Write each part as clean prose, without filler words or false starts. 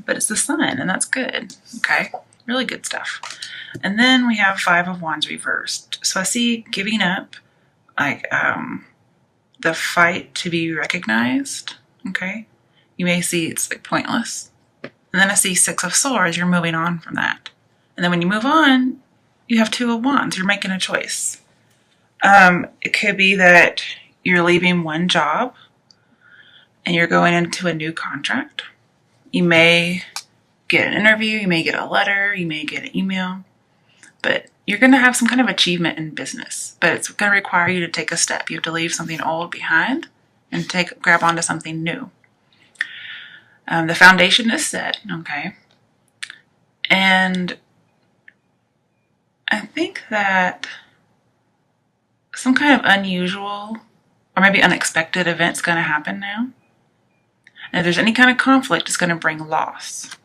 but it's the sun, and that's good. Okay, really good stuff. And then we have Five of Wands reversed. So I see giving up, like the fight to be recognized. Okay, you may see it's like pointless. And then I see Six of Swords. You're moving on from that. And then when you move on, you have Two of Wands. You're making a choice. It could be that you're leaving one job and you're going into a new contract. You may get an interview, you may get a letter, you may get an email, but you're going to have some kind of achievement in business. But it's going to require you to take a step. You have to leave something old behind and grab onto something new. The foundation is set, okay? And I think that some kind of unusual or maybe unexpected event's going to happen now. And if there's any kind of conflict, it's going to bring loss.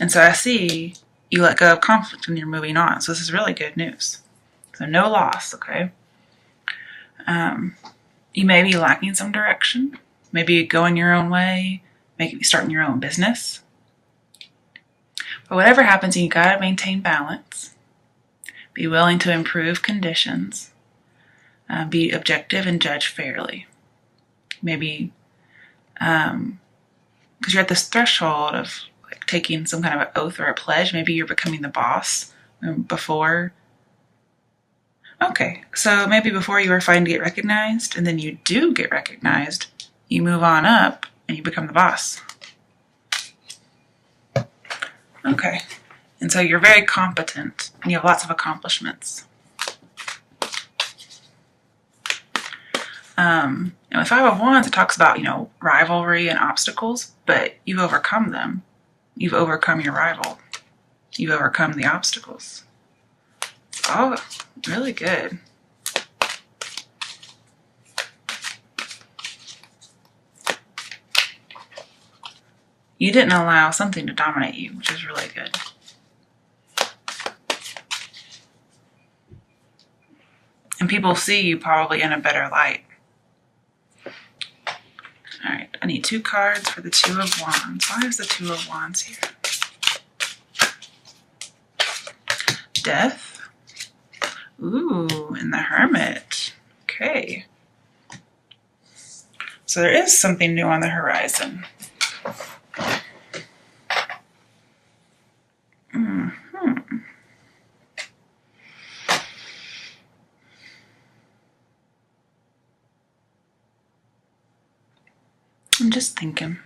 And so I see you let go of conflict and you're moving on. So this is really good news. So no loss, okay? You may be lacking some direction. Maybe going your own way. Maybe starting your own business. But whatever happens, you got to maintain balance. Be willing to improve conditions. Be objective and judge fairly. Maybe because you're at this threshold of like taking some kind of an oath or a pledge. Maybe you're becoming the boss before. Okay, so maybe before you were fighting to get recognized, and then you do get recognized, you move on up and you become the boss. Okay, and so you're very competent and you have lots of accomplishments. And with Five of Wands, it talks about, rivalry and obstacles, but you've overcome them. You've overcome your rival. You've overcome the obstacles. Oh, really good. You didn't allow something to dominate you, which is really good. And people see you probably in a better light. All right, I need 2 cards for the Two of Wands. Why is the Two of Wands here? Death. Ooh, and the Hermit. Okay. So there is something new on the horizon. I'm just thinking.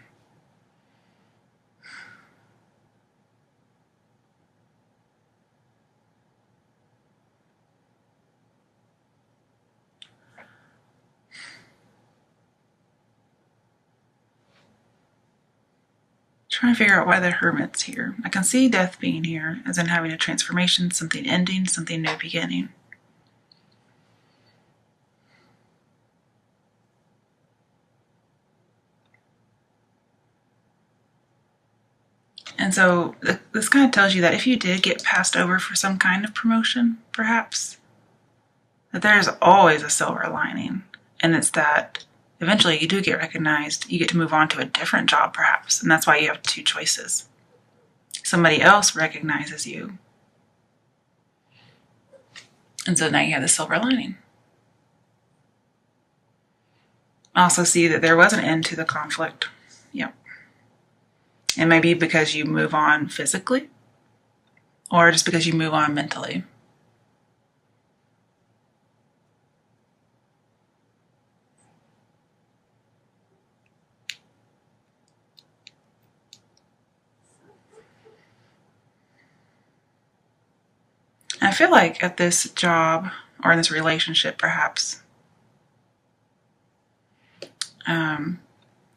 Trying to figure out why the Hermit's here. I can see death being here, as in having a transformation, something ending, something new beginning. And so this kind of tells you that if you did get passed over for some kind of promotion, perhaps, that there's always a silver lining. And it's that eventually you do get recognized, you get to move on to a different job perhaps. And that's why you have 2 choices. Somebody else recognizes you. And so now you have the silver lining. I also see that there was an end to the conflict. Yep. And maybe because you move on physically, or just because you move on mentally. I feel like at this job, or in this relationship perhaps,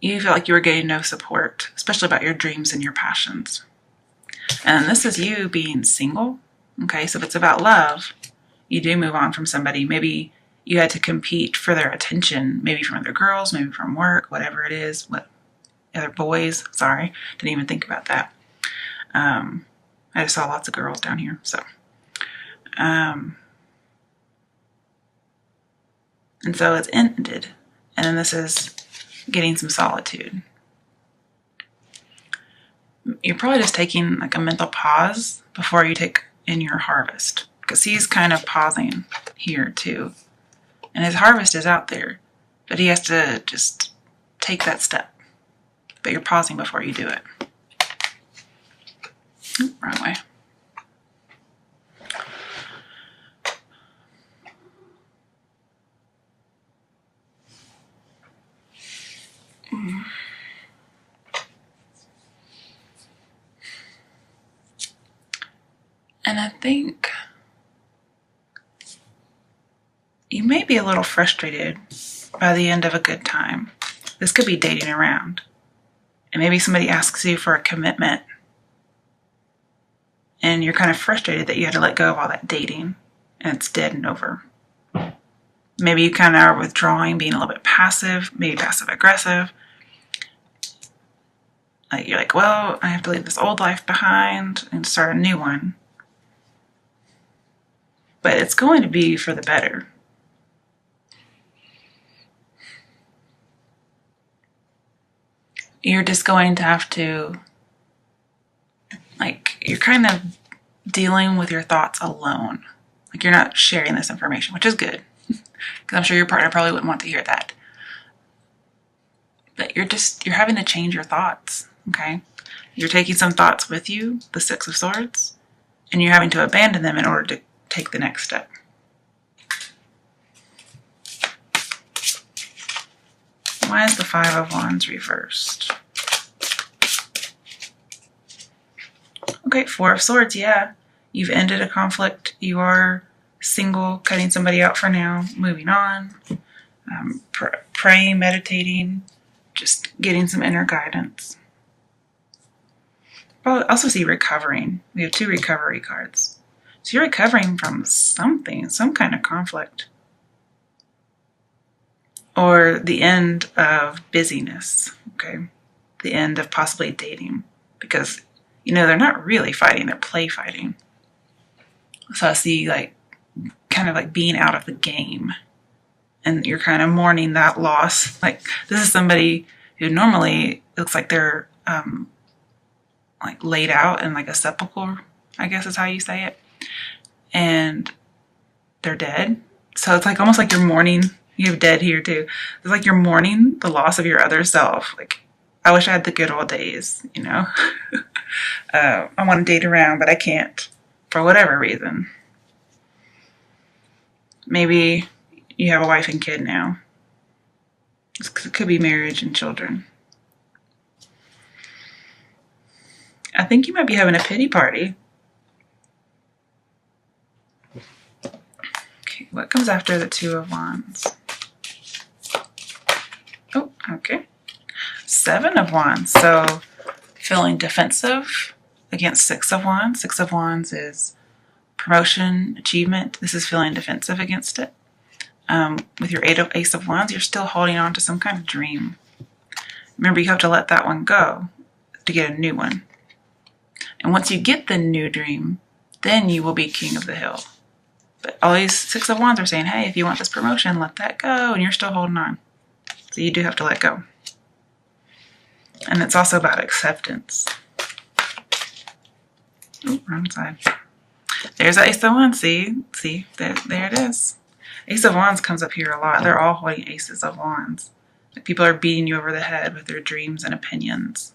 you felt like you were getting no support, especially about your dreams and your passions. And this is you being single. Okay, so if it's about love, you do move on from somebody. Maybe you had to compete for their attention, maybe from other girls, maybe from work, whatever it is, other boys. Sorry, didn't even think about that. I just saw lots of girls down here, so. And so it's ended. And then this is getting some solitude. you're probably just taking like a mental pause before you take in your harvest, because he's kind of pausing here too, and his harvest is out there, but he has to just take that step. But you're pausing before you do it. Oop, wrong way. And I think you may be a little frustrated by the end of a good time. This could be dating around. And maybe somebody asks you for a commitment, and you're kind of frustrated that you had to let go of all that dating and it's dead and over. Maybe you kind of are withdrawing, being a little bit passive, maybe passive aggressive. Like you're like, well, I have to leave this old life behind and start a new one. But it's going to be for the better. You're just going to have to, like, you're kind of dealing with your thoughts alone. Like, you're not sharing this information, which is good, because I'm sure your partner probably wouldn't want to hear that. But you're having to change your thoughts, okay? You're taking some thoughts with you, the Six of Swords, and you're having to abandon them in order to take the next step. Why is the Five of Wands reversed? Okay, Four of Swords, yeah. You've ended a conflict. You are single, cutting somebody out for now, moving on, praying, meditating, just getting some inner guidance. I'll also see recovering. We have 2 recovery cards. So you're recovering from something, some kind of conflict. Or the end of busyness, okay? The end of possibly dating. Because, they're not really fighting, they're play fighting. So I see like, kind of like being out of the game. And you're kind of mourning that loss. Like, this is somebody who normally looks like they're like laid out in like a sepulcher, I guess is how you say it. And they're dead. So it's like almost like you're mourning. You have dead here too. It's like you're mourning the loss of your other self. Like, I wish I had the good old days, I want to date around, but I can't for whatever reason. Maybe you have a wife and kid now. It could be marriage and children. I think you might be having a pity party. Okay, what comes after the Two of Wands? Oh, okay. Seven of Wands. So feeling defensive against Six of Wands. Six of Wands is promotion, achievement. This is feeling defensive against it. With your Ace of Wands, you're still holding on to some kind of dream. Remember, you have to let that one go to get a new one. And once you get the new dream, then you will be king of the hill. But all these Six of Wands are saying, hey, if you want this promotion, let that go. And you're still holding on. So you do have to let go. And it's also about acceptance. Oh, wrong side. There's the Ace of Wands. See, there it is. Ace of Wands comes up here a lot. They're all holding Aces of Wands. Like, people are beating you over the head with their dreams and opinions.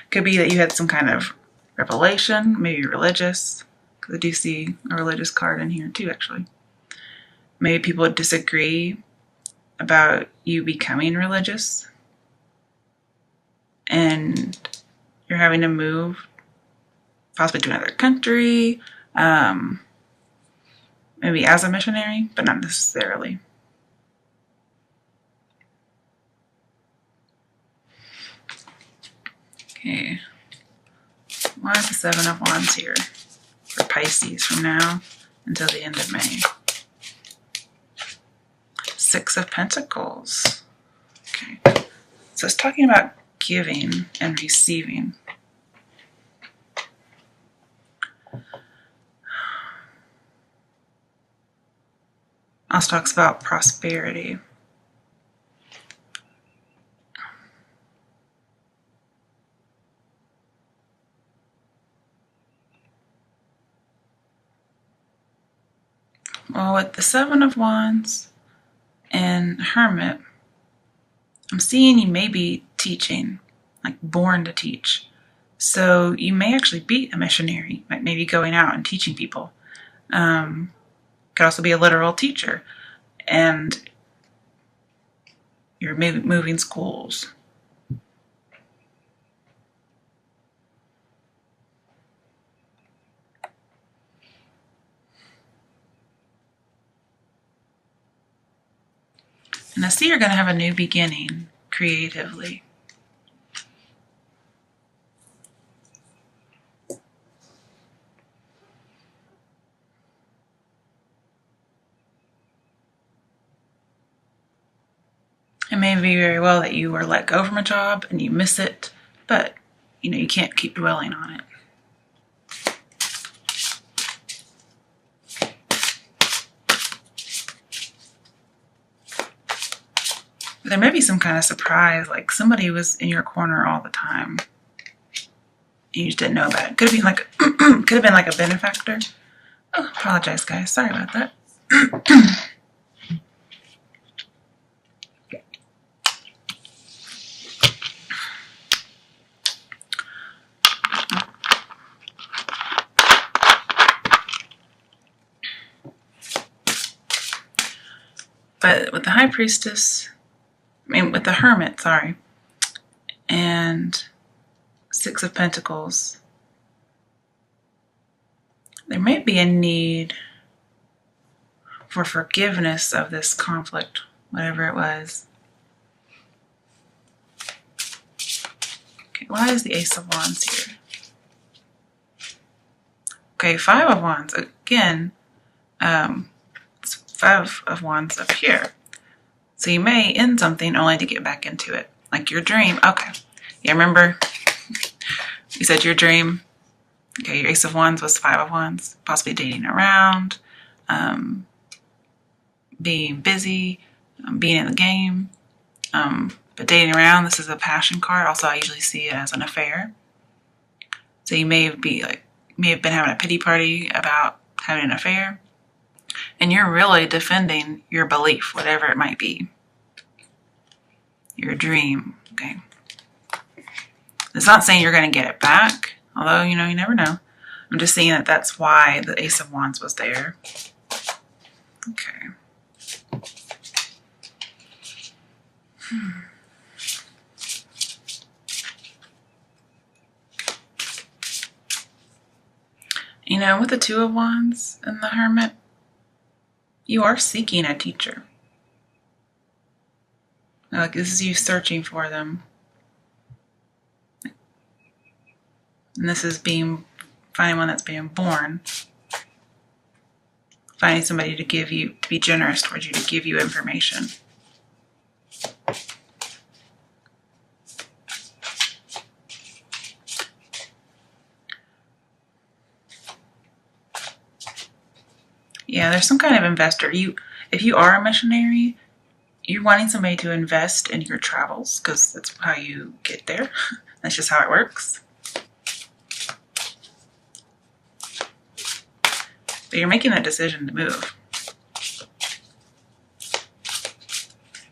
Could be that you had some kind of revelation, maybe religious, because I do see a religious card in here too, actually. Maybe people disagree about you becoming religious, and you're having to move possibly to another country, maybe as a missionary, but not necessarily. Okay, why is the Seven of Wands here for Pisces from now until the end of May? Six of Pentacles. Okay, so it's talking about giving and receiving. Also talks about prosperity. Well, with the Seven of Wands and Hermit, I'm seeing you may be teaching, like born to teach. So you may actually be a missionary, like maybe going out and teaching people. Could also be a literal teacher. And you're moving schools. And I see you're going to have a new beginning creatively. It may be very well that you were let go from a job and you miss it, but you can't keep dwelling on it. There may be some kind of surprise, like somebody was in your corner all the time. You just didn't know about it. Could have been like a benefactor. Oh, apologize, guys. Sorry about that. But with the High Priestess, with the Hermit, sorry, and Six of Pentacles, there may be a need for forgiveness of this conflict, whatever it was. Okay, why is the Ace of Wands here? Okay, Five of Wands, again, it's Five of Wands up here. So you may end something only to get back into it. Like your dream. Okay. Yeah, remember you said your dream. Okay, your Ace of Wands was Five of Wands. Possibly dating around, being busy, being in the game. But dating around, this is a passion card. Also, I usually see it as an affair. So you may have been having a pity party about having an affair. And you're really defending your belief, whatever it might be. Your dream, okay? It's not saying you're going to get it back, although, you never know. I'm just saying that that's why the Ace of Wands was there. Okay. With the Two of Wands and the Hermit, you are seeking a teacher. Like this is you searching for them. And this is finding one that's being born. Finding somebody to be generous towards you, to give you information. Yeah, there's some kind of investor. If you are a missionary, you're wanting somebody to invest in your travels because that's how you get there. That's just how it works. But you're making that decision to move.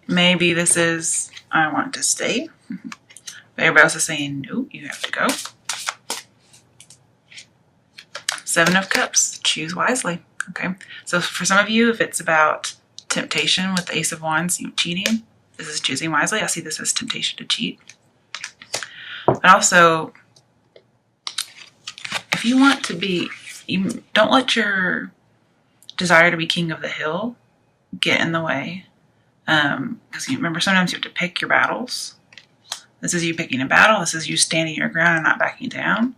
Maybe this is, I want to stay. But everybody else is saying, no, you have to go. Seven of Cups, choose wisely. Okay, so for some of you, if it's about temptation with the Ace of Wands, cheating, this is choosing wisely. I see this as temptation to cheat. But also, if you want to be, don't let your desire to be king of the hill get in the way. Because remember, sometimes you have to pick your battles. This is you picking a battle. This is you standing your ground and not backing down.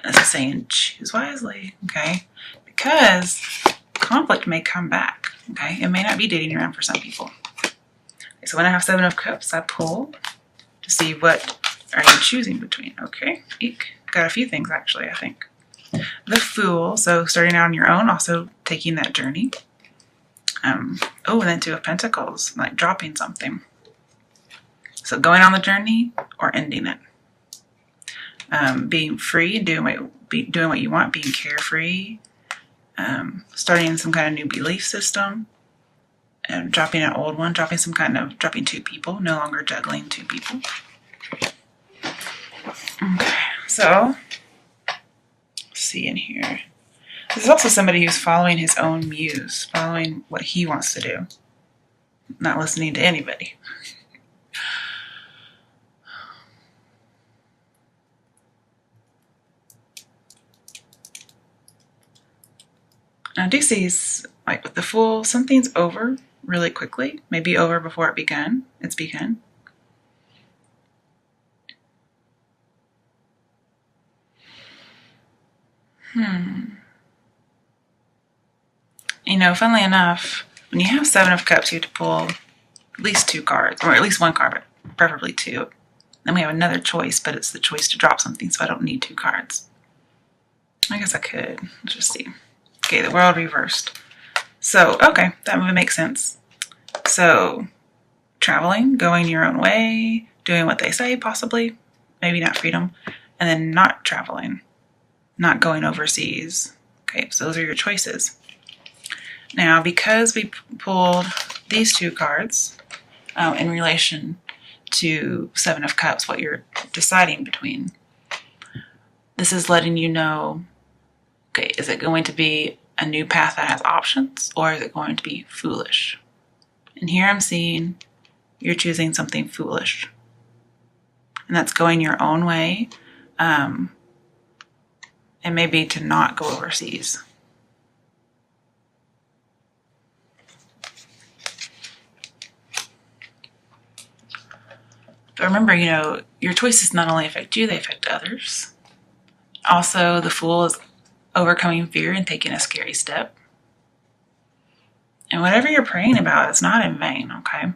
This is saying choose wisely, okay? Because conflict may come back, okay? It may not be dating around for some people. Okay, so when I have Seven of Cups, I pull to see what are you choosing between, okay? Eek. Got a few things, actually, I think. The Fool, so starting out on your own, also taking that journey. And then Two of Pentacles, like dropping something. So going on the journey or ending it. Being free and doing what you want, being carefree. starting some kind of new belief system, and dropping an old one, dropping two people, no longer juggling two people. Okay, so let's see in here. This is also somebody who's following his own muse, following what he wants to do, not listening to anybody. Now, I do see, like with the Fool, something's over really quickly, maybe over before it's begun. You know, funnily enough, when you have Seven of Cups, you have to pull at least two cards, or at least one card, but preferably two. Then we have another choice, but it's the choice to drop something, so I don't need two cards. I guess I could. Let's just see. Okay, the World reversed. So, okay, that would make sense. So, traveling, going your own way, doing what they say, possibly. Maybe not freedom. And then not traveling, not going overseas. Okay, so those are your choices. Now, because we pulled these two cards in relation to Seven of Cups, what you're deciding between, this is letting you know, okay, is it going to be a new path that has options, or is it going to be foolish? And here I'm seeing you're choosing something foolish. And that's going your own way, and maybe to not go overseas. But remember, you know, your choices not only affect you, they affect others. Also, the Fool is overcoming fear and taking a scary step. And whatever you're praying about, it's not in vain, okay?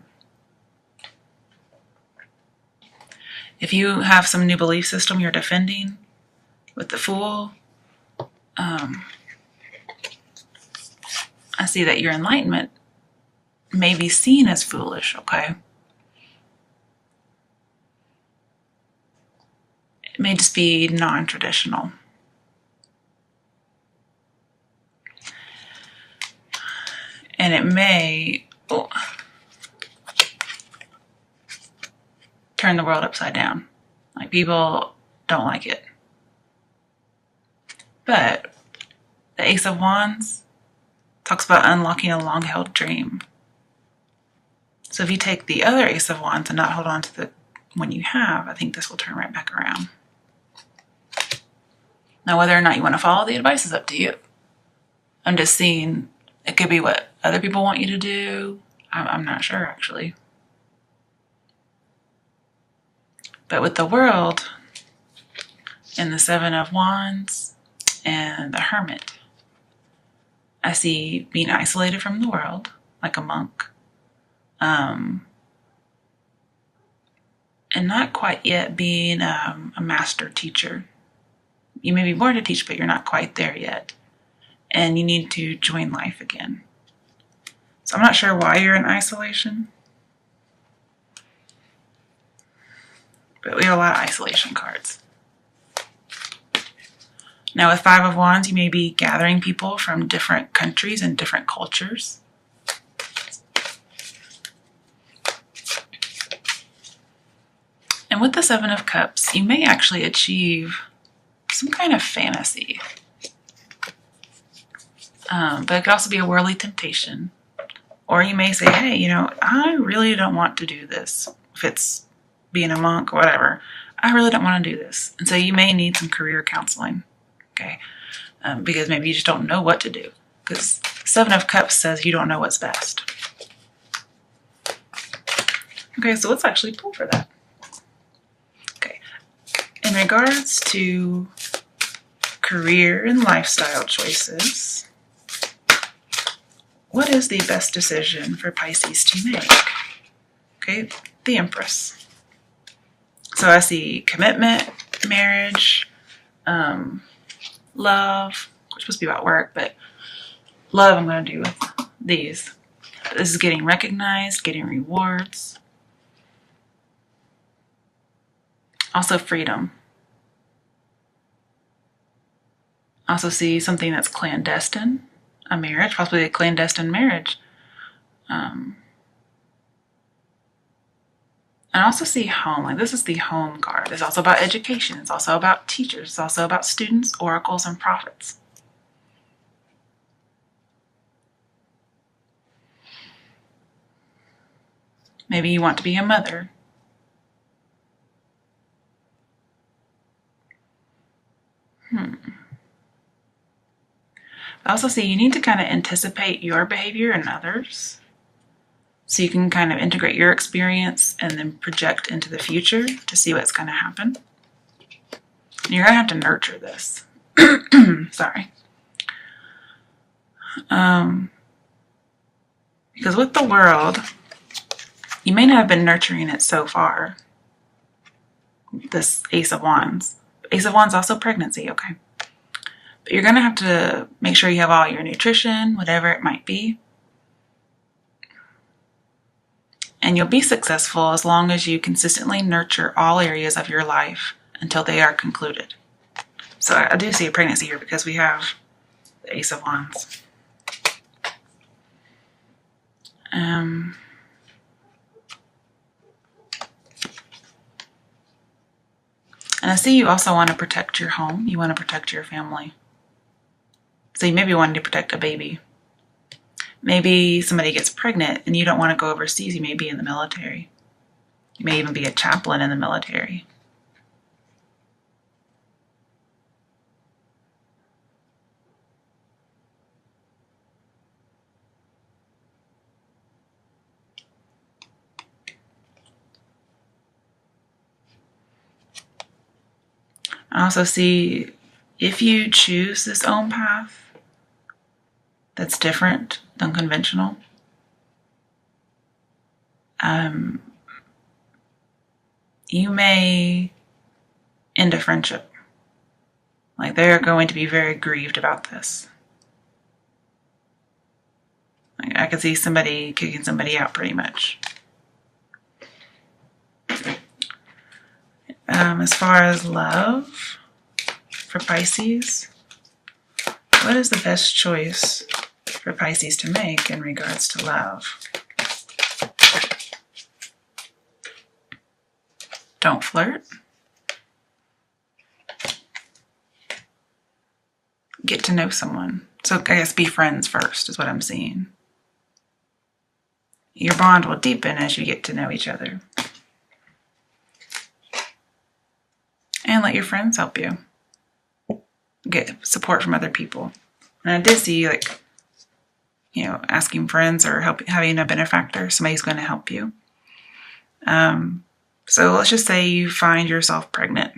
If you have some new belief system you're defending with the Fool, I see that your enlightenment may be seen as foolish, okay? It may just be non-traditional. And it may turn the world upside down. Like, people don't like it. But the Ace of Wands talks about unlocking a long-held dream. So if you take the other Ace of Wands and not hold on to the one you have, I think this will turn right back around. Now, whether or not you want to follow the advice is up to you. I'm just seeing it could be what other people want you to do. I'm not sure, actually. But with the World and the Seven of Wands and the Hermit, I see being isolated from the world, like a monk, and not quite yet being a master teacher. You may be born to teach, but you're not quite there yet. And you need to join life again. So I'm not sure why you're in isolation. But we have a lot of isolation cards. Now with Five of Wands, you may be gathering people from different countries and different cultures. And with the Seven of Cups, you may actually achieve some kind of fantasy. But it could also be a worldly temptation. Or you may say, hey, you know, I really don't want to do this. If it's being a monk or whatever, I really don't want to do this. And so you may need some career counseling, okay? Because maybe you just don't know what to do. Because Seven of Cups says you don't know what's best. Okay, so let's actually pull for that. Okay, in regards to career and lifestyle choices, what is the best decision for Pisces to make? Okay, the Empress. So I see commitment, marriage, love, which is supposed to be about work, but love I'm going to do with these. This is getting recognized, getting rewards. Also freedom. I also see something that's clandestine, a marriage, possibly a clandestine marriage. I also see home, like this is the home card. It's also about education. It's also about teachers. It's also about students, oracles, and prophets. Maybe you want to be a mother. I also see you need to kind of anticipate your behavior in others. So you can kind of integrate your experience and then project into the future to see what's going to happen. And you're going to have to nurture this. Sorry. Because with the world, you may not have been nurturing it so far. This Ace of Wands. Ace of Wands also pregnancy, okay? But you're going to have to make sure you have all your nutrition, whatever it might be. And you'll be successful as long as you consistently nurture all areas of your life until they are concluded. So I do see a pregnancy here because we have the Ace of Wands. And I see you also want to protect your home. You want to protect your family. So you maybe wanting to protect a baby. Maybe somebody gets pregnant and you don't want to go overseas. You may be in the military. You may even be a chaplain in the military. I also see if you choose this own path that's different than conventional, you may end a friendship. Like they're going to be very grieved about this. Like I could see somebody kicking somebody out pretty much. As far as love for Pisces, what is the best choice for Pisces to make in regards to love? Don't flirt. Get to know someone. So I guess be friends first is what I'm seeing. Your bond will deepen as you get to know each other. And let your friends help you. Get support from other people. And I did see, like, asking friends or having a benefactor, somebody who's going to help you. So let's just say you find yourself pregnant.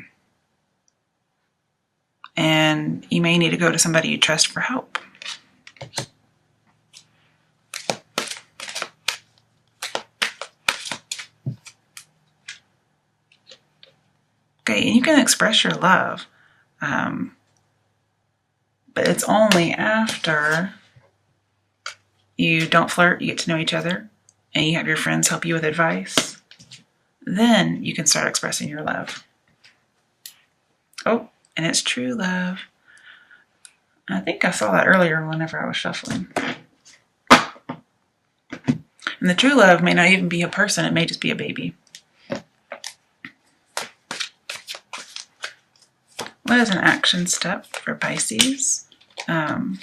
And you may need to go to somebody you trust for help. Okay, and you can express your love. But it's only after you don't flirt, you get to know each other, and you have your friends help you with advice. Then you can start expressing your love. Oh, and it's true love. I think I saw that earlier whenever I was shuffling. And the true love may not even be a person, it may just be a baby. What is an action step for Pisces who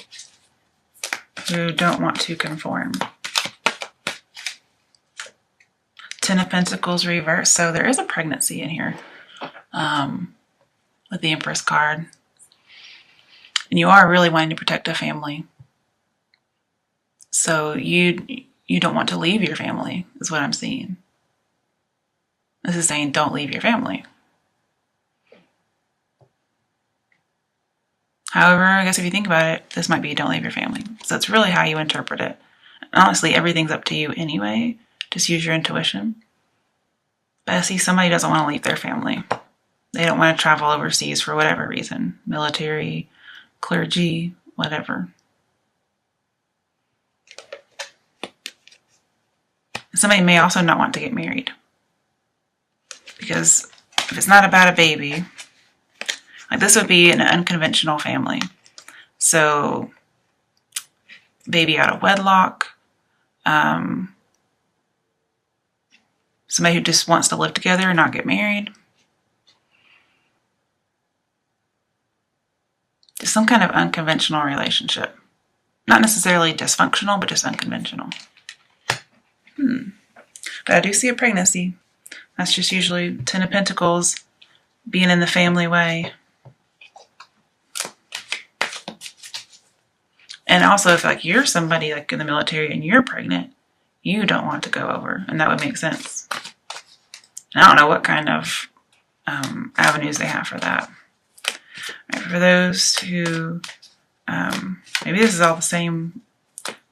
don't want to conform? Ten of Pentacles reverse. So there is a pregnancy in here with the Empress card. And you are really wanting to protect a family. So you don't want to leave your family, is what I'm seeing. This is saying don't leave your family. However, I guess if you think about it, this might be don't leave your family. So it's really how you interpret it. Honestly, everything's up to you anyway. Just use your intuition. But I see somebody doesn't want to leave their family. They don't want to travel overseas for whatever reason. Military, clergy, whatever. Somebody may also not want to get married. Because if it's not about a baby, like this would be an unconventional family. So, baby out of wedlock, somebody who just wants to live together and not get married. Just some kind of unconventional relationship. Not necessarily dysfunctional, but just unconventional. But I do see a pregnancy. That's just usually 10 of Pentacles, being in the family way. And also, if like you're somebody like in the military and you're pregnant, you don't want to go over, and that would make sense. And I don't know what kind of avenues they have for that. Right, for those who, maybe this is all the same,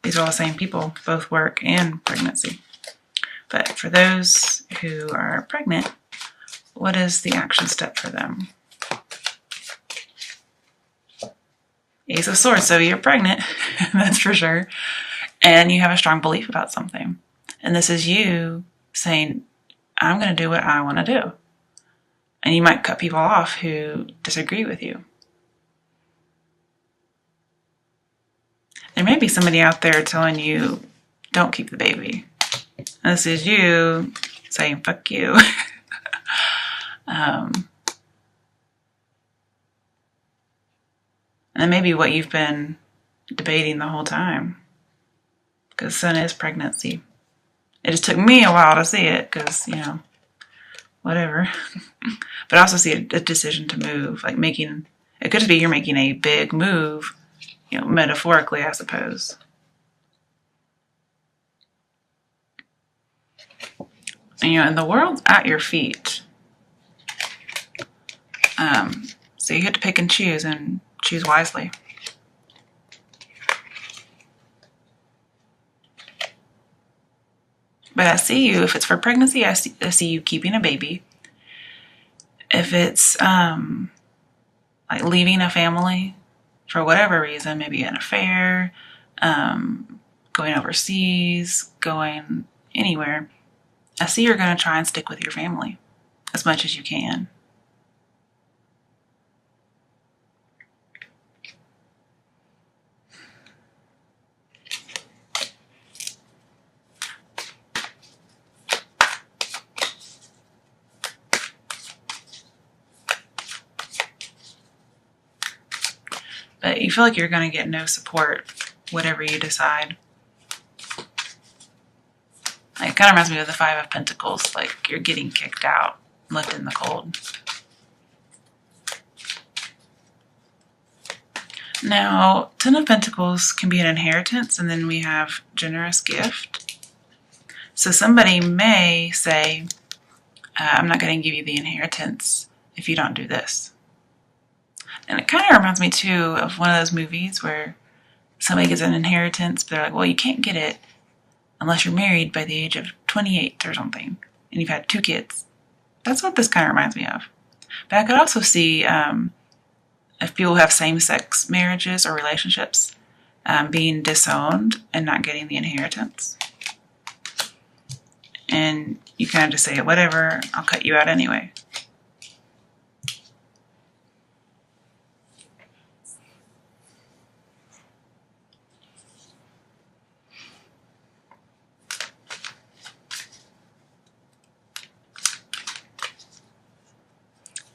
these are all the same people, both work and pregnancy. But for those who are pregnant, what is the action step for them? Ace of Swords, so you're pregnant, that's for sure. And you have a strong belief about something. And this is you saying, I'm going to do what I want to do. And you might cut people off who disagree with you. There may be somebody out there telling you, don't keep the baby. And this is you saying, fuck you. And maybe what you've been debating the whole time. Because Sun is pregnancy. It just took me a while to see it because, you know, whatever. But I also see a decision to move. Like making, it could just be you're making a big move, you know, metaphorically, I suppose. And, you know, and the world's at your feet. So you get to pick and choose wisely. But I see you, if it's for pregnancy, I see you keeping a baby. If it's like leaving a family for whatever reason, maybe an affair, going overseas, going anywhere, I see you're going to try and stick with your family as much as you can. But you feel like you're going to get no support, whatever you decide. It kind of reminds me of the Five of Pentacles, like you're getting kicked out, left in the cold. Now, Ten of Pentacles can be an inheritance, and then we have generous gift. So somebody may say, I'm not going to give you the inheritance if you don't do this. And it kind of reminds me, too, of one of those movies where somebody gets an inheritance, but they're like, well, you can't get it unless you're married by the age of 28 or something, and you've had 2 kids. That's what this kind of reminds me of. But I could also see if people have same-sex marriages or relationships being disowned and not getting the inheritance. And you kind of just say, whatever, I'll cut you out anyway.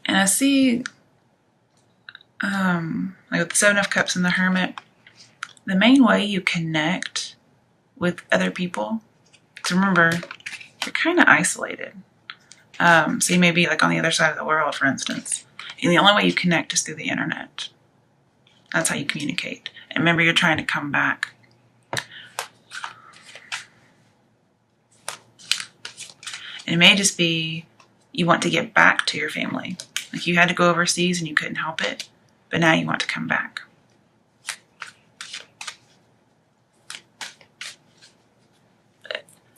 And I see, like with the Seven of Cups and the Hermit, the main way you connect with other people, to remember, you're kind of isolated. So you may be like on the other side of the world, for instance. And the only way you connect is through the internet. That's how you communicate. And remember, you're trying to come back. And it may just be you want to get back to your family. Like you had to go overseas and you couldn't help it, but now you want to come back.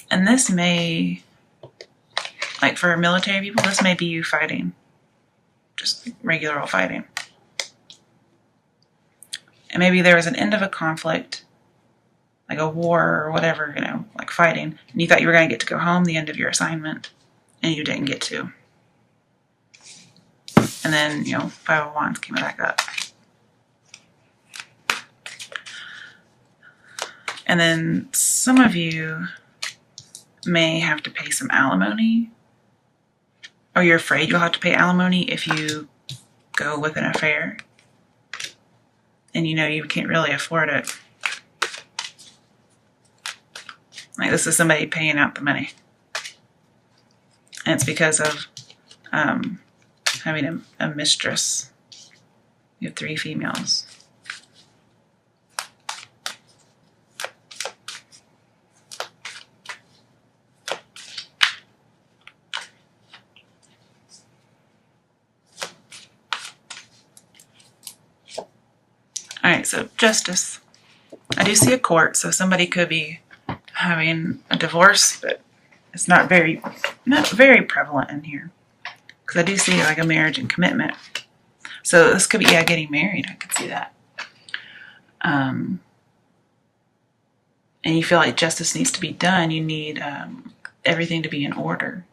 And this may, like for military people, this may be you fighting. Just regular old fighting. And maybe there was an end of a conflict, like a war or whatever, you know, like fighting, and you thought you were going to get to go home the end of your assignment, and you didn't get to. And then, you know, Five of Wands came back up. And then some of you may have to pay some alimony, or you're afraid you'll have to pay alimony if you go with an affair and you know you can't really afford it. Like, this is somebody paying out the money. And it's because of having a mistress. You have 3 females. All right, so justice. I do see a court, so somebody could be having a divorce, but it's not very prevalent in here, because I do see like a marriage and commitment. So this could be, yeah, getting married. I could see that. And you feel like justice needs to be done. You need everything to be in order.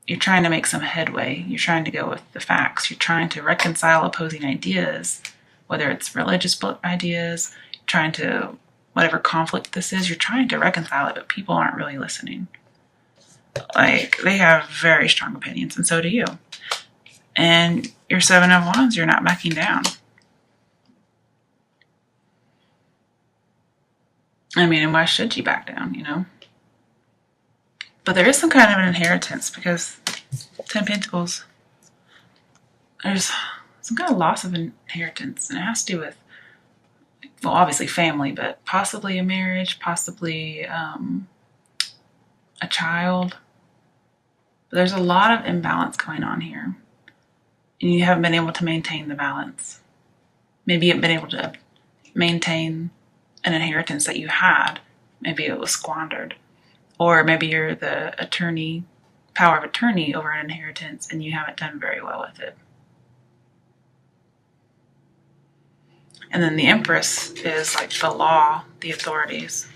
You're trying to make some headway. You're trying to go with the facts. You're trying to reconcile opposing ideas, whether it's religious ideas, trying to, whatever conflict this is, you're trying to reconcile it, but people aren't really listening. Like, they have very strong opinions, and so do you. And your 7 of Wands, you're not backing down. I mean, and why should you back down, you know? But there is some kind of an inheritance, because 10 Pentacles, there's some kind of loss of inheritance, and it has to do with, well, obviously family, but possibly a marriage, possibly a child. But there's a lot of imbalance going on here, and you haven't been able to maintain the balance. Maybe you haven't been able to maintain an inheritance that you had. Maybe it was squandered. Or maybe you're the power of attorney over an inheritance, and you haven't done very well with it. And then the Empress is like the law, the authorities.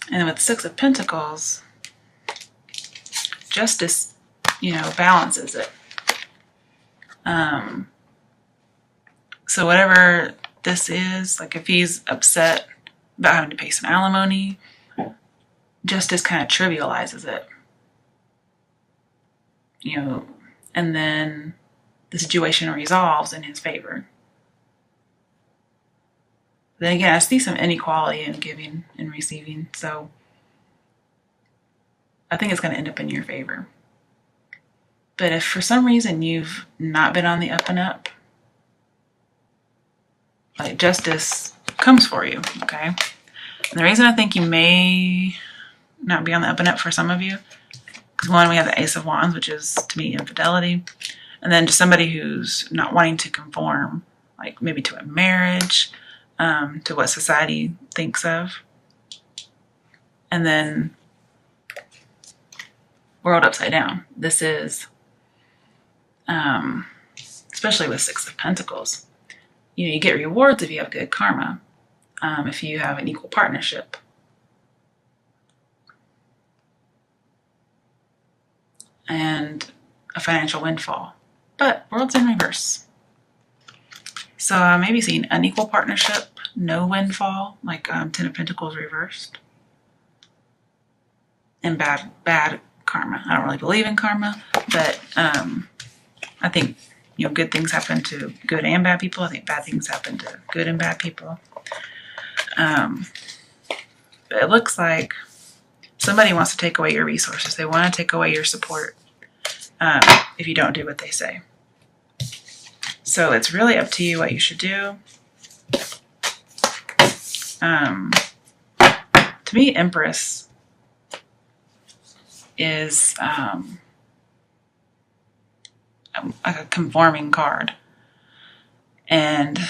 And then with 6 of Pentacles, justice, balances it. So whatever this is, like if he's upset about having to pay some alimony, justice kind of trivializes it. And then the situation resolves in his favor. Then again, I see some inequality in giving and receiving, so I think it's going to end up in your favor. But if for some reason you've not been on the up and up, like, justice comes for you, okay? And the reason I think you may not be on the up and up for some of you, because one, we have the Ace of Wands, which is, to me, infidelity. And then just somebody who's not wanting to conform, like maybe to a marriage, to what society thinks of. And then world upside down. This is, especially with 6 of Pentacles, you get rewards if you have good karma, if you have an equal partnership. And a financial windfall. But world's in reverse. So maybe seeing unequal partnership, no windfall, like 10 of Pentacles reversed. And bad karma. I don't really believe in karma, but I think good things happen to good and bad people. I think bad things happen to good and bad people. But it looks like somebody wants to take away your resources. They want to take away your support if you don't do what they say. So it's really up to you what you should do. To me, Empress is like a conforming card. And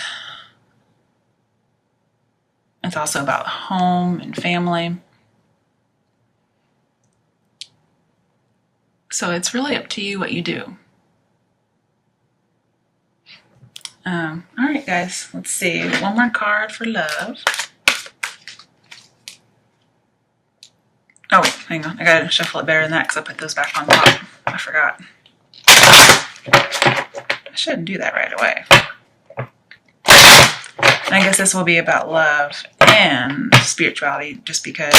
it's also about home and family. So it's really up to you what you do. All right, guys, let's see. One more card for love. Oh, wait, hang on. I gotta shuffle it better than that because I put those back on top. I forgot. I shouldn't do that right away. And I guess this will be about love and spirituality just because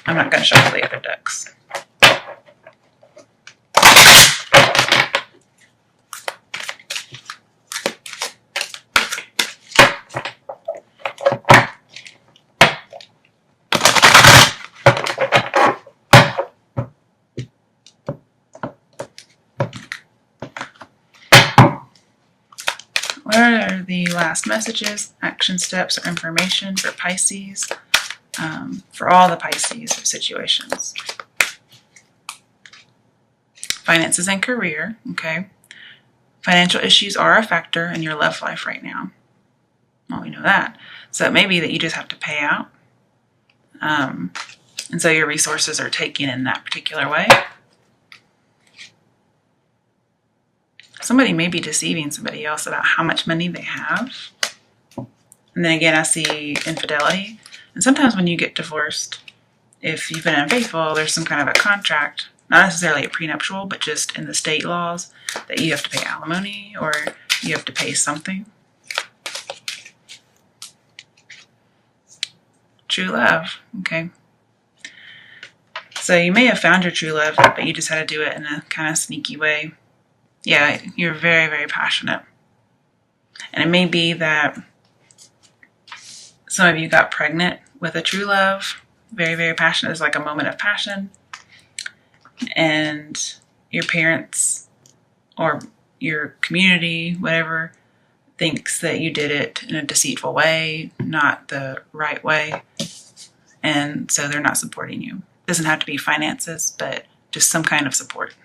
I'm not going to shuffle the other decks. What are the last messages, action steps, or information for Pisces? For all the Pisces situations. Finances and career, okay. Financial issues are a factor in your love life right now. Well, we know that. So it may be that you just have to pay out. And so your resources are taken in that particular way. Somebody may be deceiving somebody else about how much money they have. And then again, I see infidelity. And sometimes when you get divorced, if you've been unfaithful, there's some kind of a contract, not necessarily a prenuptial, but just in the state laws that you have to pay alimony or you have to pay something. True love, okay. So you may have found your true love, but you just had to do it in a kind of sneaky way. Yeah, you're very, very passionate. And it may be that some of you got pregnant with a true love. Very, very passionate. There's like a moment of passion. And your parents or your community, whatever, thinks that you did it in a deceitful way, not the right way. And so they're not supporting you. It doesn't have to be finances, but just some kind of support.